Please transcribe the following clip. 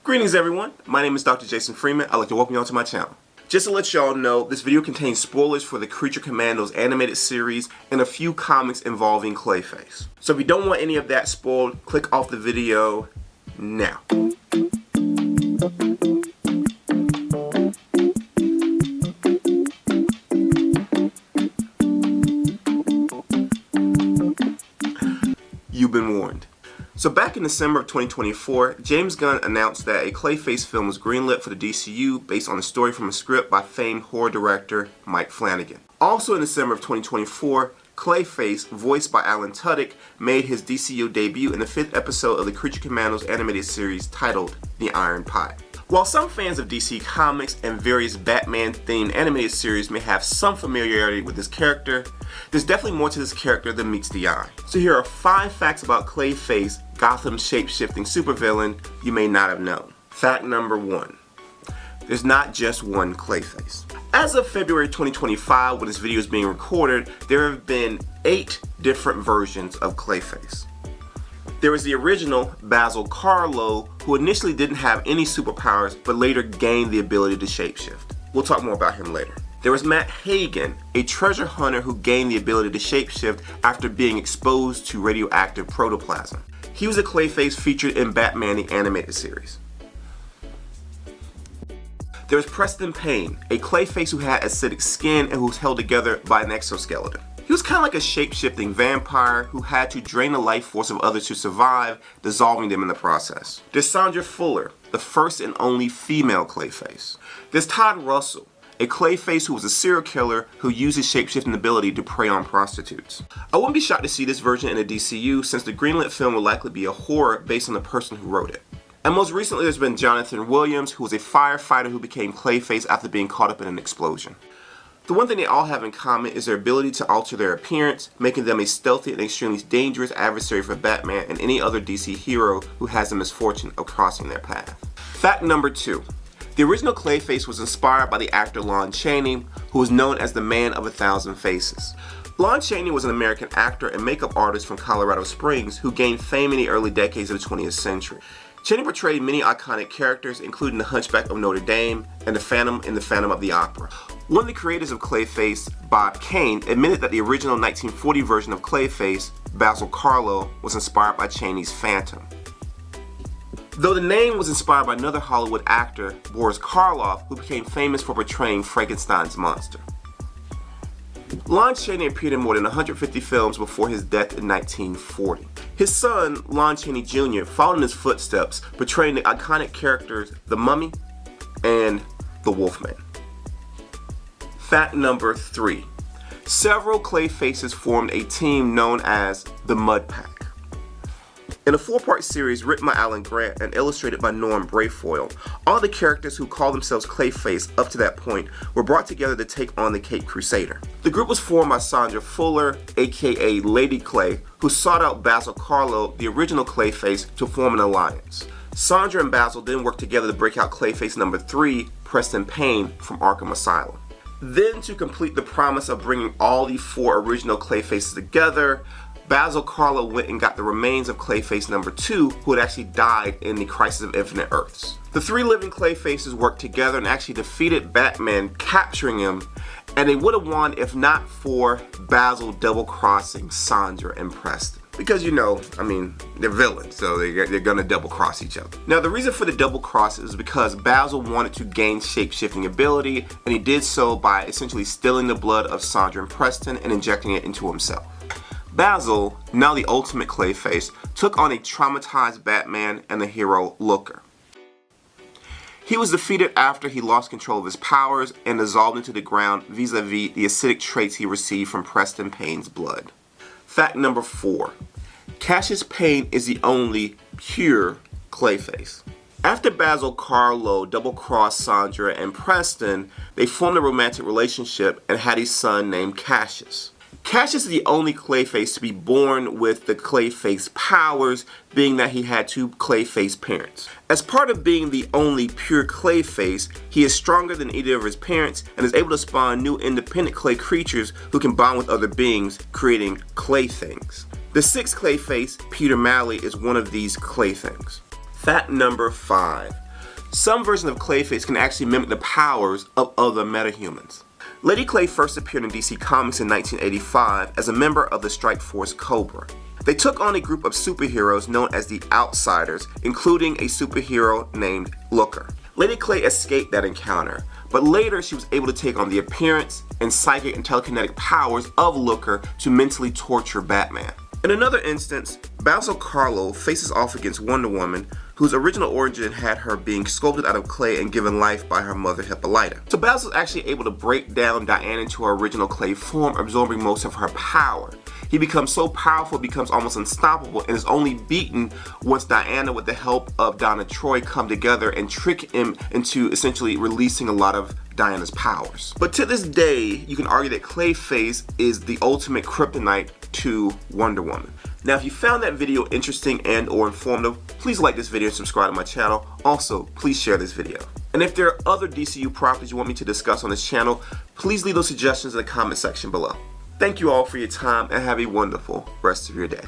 Greetings everyone, my name is Dr. Jason Freeman. I'd like to welcome you all to my channel. Just to let y'all know, this video contains spoilers for the Creature Commandos animated series and a few comics involving Clayface. So if you don't want any of that spoiled, click off the video now. You've been warned. So back in December of 2024, James Gunn announced that a Clayface film was greenlit for the DCU based on a story from a script by famed horror director Mike Flanagan. Also in December of 2024, Clayface, voiced by Alan Tudyk, made his DCU debut in the 5th episode of the Creature Commandos animated series titled The Iron Pie. While some fans of DC Comics and various Batman-themed animated series may have some familiarity with this character, there's definitely more to this character than meets the eye. So here are 5 facts about Clayface, Gotham's shape-shifting supervillain you may not have known. Fact number 1. There's not just one Clayface. As of February 2025, when this video is being recorded, there have been 8 different versions of Clayface. There was the original Basil Karlo, who initially didn't have any superpowers, but later gained the ability to shapeshift. We'll talk more about him later. There was Matt Hagen, a treasure hunter who gained the ability to shapeshift after being exposed to radioactive protoplasm. He was a Clayface featured in Batman the Animated Series. There was Preston Payne, a Clayface who had acidic skin and who was held together by an exoskeleton. He was kind of like a shape-shifting vampire who had to drain the life force of others to survive, dissolving them in the process. There's Sandra Fuller, the first and only female Clayface. There's Todd Russell, a Clayface who was a serial killer who used his shape-shifting ability to prey on prostitutes. I wouldn't be shocked to see this version in the DCU, since the greenlit film will likely be a horror based on the person who wrote it. And most recently there's been Jonathan Williams, who was a firefighter who became Clayface after being caught up in an explosion. The one thing they all have in common is their ability to alter their appearance, making them a stealthy and extremely dangerous adversary for Batman and any other DC hero who has the misfortune of crossing their path. Fact number 2. The original Clayface was inspired by the actor Lon Chaney, who was known as the Man of 1,000 Faces. Lon Chaney was an American actor and makeup artist from Colorado Springs who gained fame in the early decades of the 20th century. Chaney portrayed many iconic characters, including the Hunchback of Notre Dame and the Phantom in the Phantom of the Opera. One of the creators of Clayface, Bob Kane, admitted that the original 1940 version of Clayface, Basil Karlo, was inspired by Chaney's Phantom. Though the name was inspired by another Hollywood actor, Boris Karloff, who became famous for portraying Frankenstein's monster. Lon Chaney appeared in more than 150 films before his death in 1940. His son, Lon Chaney Jr., followed in his footsteps, portraying the iconic characters The Mummy and The Wolfman. Fact number 3. Several Clayfaces formed a team known as the Mud Pack. In a 4-part series written by Alan Grant and illustrated by Norm Brayfoyle, all the characters who called themselves Clayface up to that point were brought together to take on the Caped Crusader. The group was formed by Sandra Fuller, aka Lady Clay, who sought out Basil Karlo, the original Clayface, to form an alliance. Sandra and Basil then worked together to break out Clayface number 3, Preston Payne, from Arkham Asylum. Then, to complete the promise of bringing all the 4 original Clayfaces together, Basil Karlo went and got the remains of Clayface number 2, who had actually died in the Crisis of Infinite Earths. The 3 living Clayfaces worked together and actually defeated Batman, capturing him, and they would have won if not for Basil double-crossing Sandra and Preston. Because, you know, I mean, they're villains, so they're gonna double-cross each other. Now, the reason for the double-cross is because Basil wanted to gain shape-shifting ability, and he did so by essentially stealing the blood of Sandra and Preston and injecting it into himself. Basil, now the ultimate Clayface, took on a traumatized Batman and the hero Looker. He was defeated after he lost control of his powers and dissolved into the ground vis-a-vis the acidic traits he received from Preston Payne's blood. Fact number 4. Cassius Payne is the only pure Clayface. After Basil Karlo double-crossed Sandra and Preston, they formed a romantic relationship and had a son named Cassius. Cassius is the only Clayface to be born with the Clayface powers, being that he had 2 Clayface parents. As part of being the only pure Clayface, he is stronger than either of his parents and is able to spawn new independent clay creatures who can bond with other beings, creating clay things. The 6th Clayface, Peter Malley, is one of these clay things. Fact number 5. some versions of Clayface can actually mimic the powers of other metahumans. Lady Clay first appeared in DC Comics in 1985 as a member of the Strike Force Cobra. They took on a group of superheroes known as the Outsiders, including a superhero named Looker. Lady Clay escaped that encounter, but later she was able to take on the appearance and psychic and telekinetic powers of Looker to mentally torture Batman. In another instance, Basil Karlo faces off against Wonder Woman, whose original origin had her being sculpted out of clay and given life by her mother Hippolyta. So Basil is actually able to break down Diana into her original clay form, absorbing most of her power. He becomes so powerful, becomes almost unstoppable, and is only beaten once Diana, with the help of Donna Troy, come together and trick him into essentially releasing a lot of Diana's powers. But to this day, you can argue that Clayface is the ultimate kryptonite to Wonder Woman. Now, if you found that video interesting and or informative, please like this video and subscribe to my channel. Also, please share this video. And if there are other DCU properties you want me to discuss on this channel, please leave those suggestions in the comment section below. Thank you all for your time and have a wonderful rest of your day.